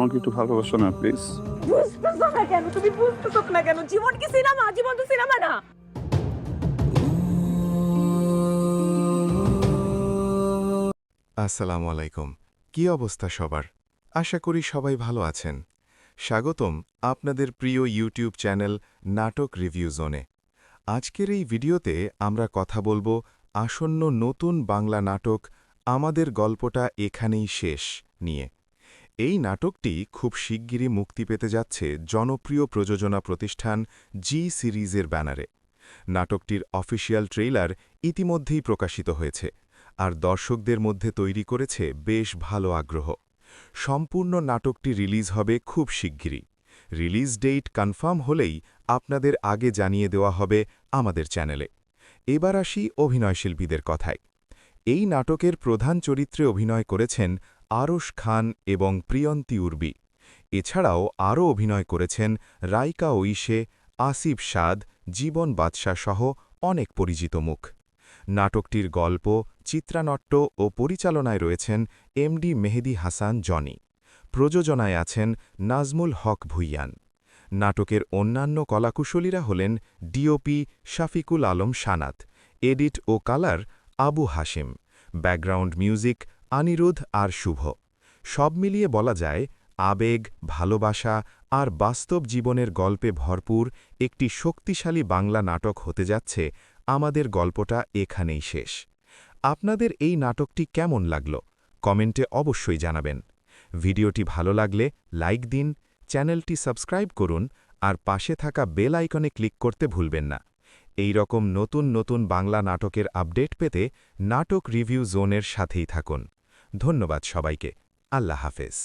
আমাকে একটু ভালোবাসো না প্লিজ? বুঝতেছো না কেন? তুমি বুঝতেছো না কেন? জীবন কি সিনেমা? জীবন তো সিনেমা না। আসসালামু আলাইকুম। কি অবস্থা সবার? আশা করি সবাই ভালো আছেন। স্বাগতম আপনাদের প্রিয় ইউটিউব চ্যানেল নাটক রিভিউ জোনে। আজকের এই ভিডিওতে আমরা কথা বলবো আসন্ন নতুন বাংলা নাটক আমাদের গল্পটা এখানেই শেষ নিয়ে। এই নাটকটি খুব শিগগিরই মুক্তি পেতে যাচ্ছে জনপ্রিয় প্রযোজনা প্রতিষ্ঠান জি সিরিজের ব্যানারে। নাটকটির অফিসিয়াল ট্রেইলার ইতিমধ্যেই প্রকাশিত হয়েছে, আর দর্শকদের মধ্যে তৈরি করেছে বেশ ভালো আগ্রহ। সম্পূর্ণ নাটকটি রিলিজ হবে খুব শিগগিরই। রিলিজ ডেট কনফার্ম হলেই আপনাদের আগে জানিয়ে দেওয়া হবে আমাদের চ্যানেলে। এবার আসি অভিনয়শিল্পীদের কথায়। এই নাটকের প্রধান চরিত্রে অভিনয় করেছেন আরশ খান এবং প্রিয়ন্তী উর্বি। এছাড়াও আরও অভিনয় করেছেন রাইকা ঐশে, আসিফ সাদ, জীবন বাদশাহ সহ অনেক পরিচিত মুখ। নাটকটির গল্প, চিত্রানট্য ও পরিচালনায় রয়েছেন এমডি মেহেদী হাসান জনি। প্রযোজনায় আছেন নাজমুল হক ভুইয়ান। নাটকের অন্যান্য কলাকুশলীরা হলেন ডিওপি শাফিকুল আলম সানাত, এডিট ও colour Abu Hashim, background music Aniruddha আর শুভ। সব মিলিয়ে বলা যায় আবেগ, ভালোবাসা আর বাস্তব জীবনের গল্পে ভরপুর একটি শক্তিশালী বাংলা নাটক হতে যাচ্ছে আমাদের গল্পটা এখানেই শেষ। আপনাদের এই নাটকটি কেমন লাগল কমেন্টে অবশ্যই জানাবেন। ভিডিওটি ভালো লাগলে লাইক দিন, চ্যানেলটি সাবস্ক্রাইব করুন আর পাশে থাকা বেল আইকনে ক্লিক করতে ভুলবেন না। এই রকম নতুন নতুন বাংলা নাটকের আপডেট পেতে নাটক রিভিউ জোনের সাথেই থাকুন। ধন্যবাদ সবাইকে। আল্লাহ হাফেজ।